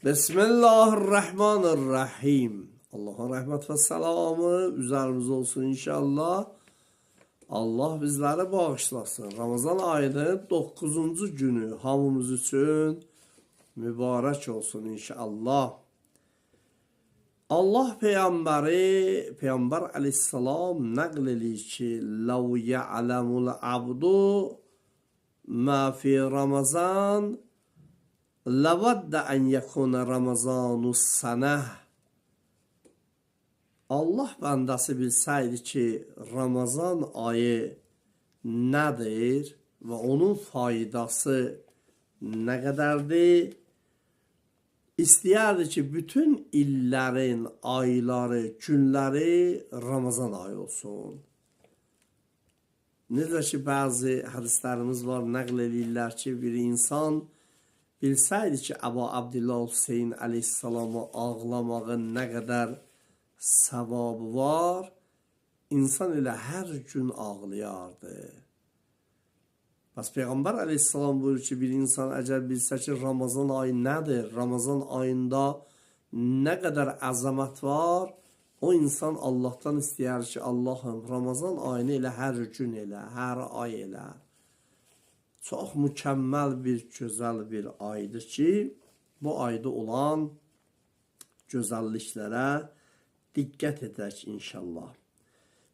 Bismillahirrahmanirrahim. Allah'ın rahmet ve selamı üzerimize olsun inşallah. Allah bizleri bağışlasın. Ramazan ayının 9. günü hamımız için mübarek olsun inşallah. Allah Peygamber aleyhisselam nakl edir ki "Lav ya'lemul abdu ma fi Ramazan لَوَدَّ أَنْ يَكُونَ رَمَضَانُ السَّنَةِ." Allah bəndəsi bilsəydi ki, Ramazan ayı nədir və onun faydası nə qədərdir? İstəyərdi ki, bütün illərin ayları, günləri Ramazan ayı olsun. Necə ki, bəzi hədislərimiz var, nəql edirlər ki, bir insan bilsəydi ki, Əbu Abdillah Hüseyin aleyhisselamı ağlamağın nə qədər səvabı var, insan elə hər gün ağlayardı. Bəs Peyğəmbər aleyhisselam buyurur ki, bir insan əgər bilsə ki, Ramazan ayı nədir, Ramazan ayında nə qədər əzəmət var, o insan Allahdan istəyər ki, Allahım, Ramazan ayını elə hər gün elə, hər ay elə. Çox mükəmməl bir, gözəl bir aydır ki, bu ayda olan gözəlliklərə diqqət edək inşallah.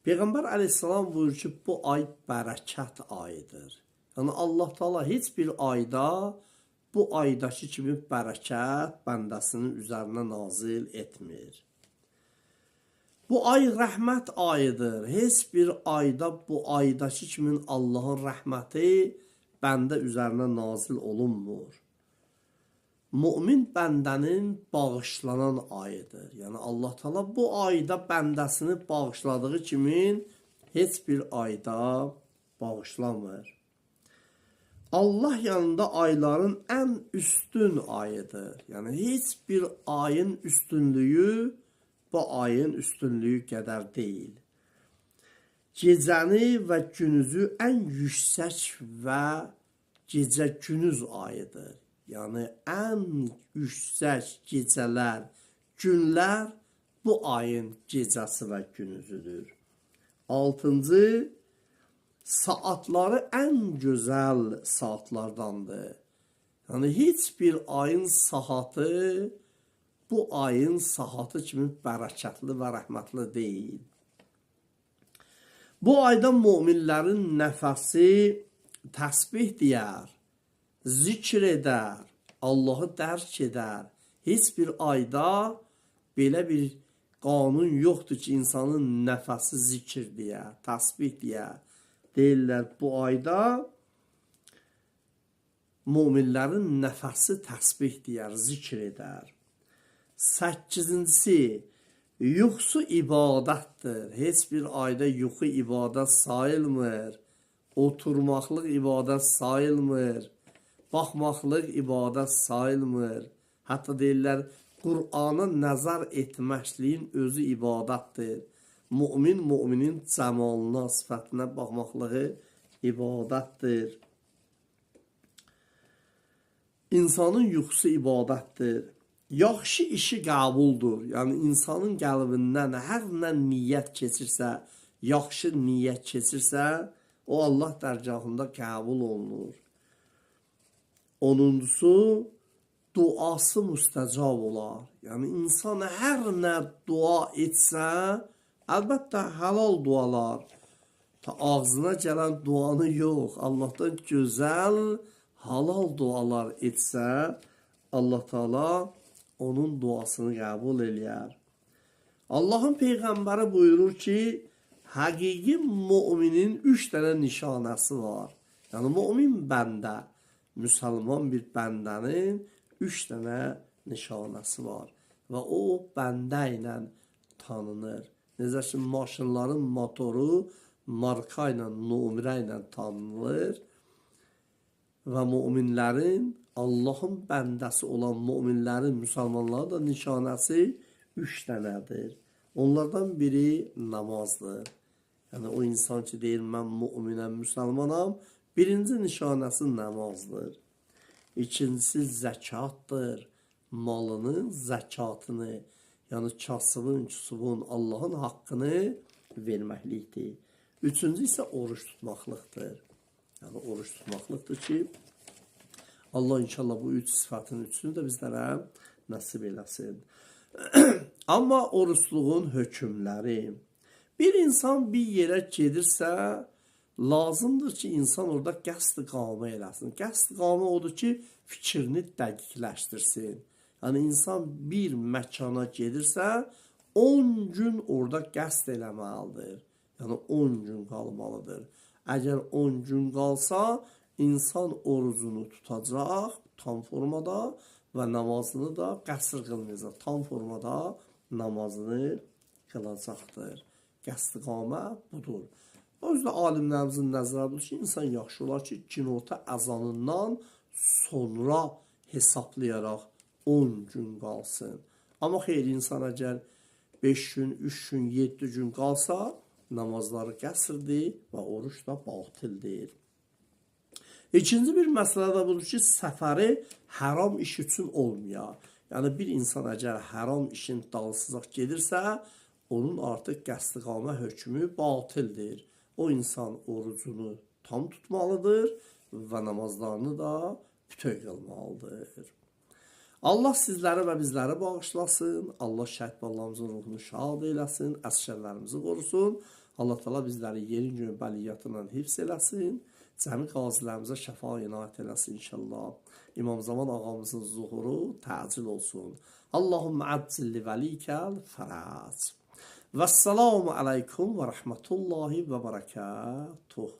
Peyğəmbər aleyhisselam buyurur ki, bu ay bərəkət ayıdır. Yəni Allah Teala heç bir ayda bu aydakı kimi bərəkət bəndəsinin üzərinə nazil etmir. Bu ay rəhmət ayıdır. Heç bir ayda bu aydakı kimi Allahın rəhməti bəndə üzərinə nazil olunmur. Mümin bəndənin bağışlanan ayıdır. Yəni Allah Teala bu ayda bəndəsini bağışladığı kimi heç bir ayda bağışlamır. Allah yanında ayların ən üstün ayıdır. Yəni heç bir ayın üstünlüyü bu ayın üstünlüyü qədər deyil. Gecəni və günüzü ən yüksək və gecə günüz ayıdır. Yəni ən yüksək gecələr, günlər bu ayın gecəsi və günüzüdür. 6-cı, saatları ən gözəl saatlardandır. Yəni heç bir ayın saatı bu ayın saatı kimi bərəkətli və rəhmətli deyil. Bu ayda müminlərin nəfəsi təsbih deyər, zikr edər, Allahı dərk edər. Heç bir ayda belə bir qanun yoxdur ki, insanın nəfəsi zikr deyər, təsbih deyər. Deyirlər, bu ayda müminlərin nəfəsi təsbih deyər, zikr edər. 8-ci, yuxusu ibadətdir. Heç bir ayda yuxu ibadət sayılmır. Oturmaqlıq ibadət sayılmır. Baxmaqlıq ibadət sayılmır. Hətta deyirlər, Qur'ana nəzər etməkliyin özü ibadətdir. Müminin cəmalına, sifətinə baxmaqlığı ibadətdir. İnsanın yuxusu ibadətdir. Yaxşı işi qəbuldur. Yəni, insanın qəlbindən hər nə niyyət keçirsə, yaxşı niyyət keçirsə, o Allah dərgahında qəbul olunur. 10-cusu, duası müstəcab olar. Yəni, insan hər nə dua etsə, əlbəttə halal dualar, ağzına gələn duanı yox, Allahdan gözəl, halal dualar etsə, Allah Teala onun duasını qəbul eləyər. Allahın Peyğəmbəri buyurur ki, həqiqi müminin 3 dənə nişanəsi var. Yəni, mümin bəndə, müsəlman bir bəndənin 3 dənə nişanəsi var. Və o bəndə ilə tanınır. Necə ki, maşınların motoru marka ilə, nömrə ilə tanınır. Və müminlərin, Allahın bəndəsi olan müminlərin, müsəlmanların da nişanəsi 3 dənədir. Onlardan biri namazdır. Yəni o insan ki deyir mən müminəm, müsəlmanam, birinci nişanəsi namazdır. İkincisi zəkatdır. malının zəkatını, yəni kasıbın, küsubun, Allahın haqqını verməklikdir. Üçüncü isə oruç tutmaqlıqdır. Yəni oruç tutmaqlıqdır ki, Allah inşallah bu üç sıfatın üçünü də bizlərə nəsib eləsin. Amma oruçluğun hökmləri. Bir insan bir yerə gedirsə, lazımdır ki, insan orada qəsd-iqamə eləsin. Qəsd-iqamə odur ki, fikrini dəqiqləşdirsin. Yəni, insan bir məkana gedirsə, 10 gün orada qəsd eləməlidir. Yəni, 10 gün qalmalıdır. Əgər 10 gün qalsa, insan orucunu tutacaq tam formada və namazını da qəsr qılmayacaq. Tam formada namazını qılacaqdır. Qəsd-iqamə budur. O yüzden alimlərimizin nəzərə budur ki, insan yaxşı olar ki, günorta əzanından sonra hesablayaraq 10 gün qalsın. Amma xeyr, insan əgər 5 gün, 3 gün, 7 gün qalsa, namazları qəsrdir və oruç da batildir. İkinci bir məsələ də budur ki, səfəri haram iş üçün olmuyor. Yəni bir insan əgər haram işin dalsızaq gedirsə, onun artıq qəsd-iqamə hökmü batildir. O insan orucunu tam tutmalıdır və namazlarını da bütöv qılmalıdır. Allah sizləri və bizləri bağışlasın. Allah şəhid ballarımızın ruhunu şad eləsin. Əsgərlərimizi qorusun. Allah təala bizləri yerin gün bəliyyatından hifz eləsin. Cəmi qazilərimizə şəfa inayət eləsin inşallah. İmam Zaman ağamızın zuhuru təcil olsun. Allahümme əccilli vəlikəl fərəc. Vəssalamu aleykum və rəhmətullahi və bərəkətuh.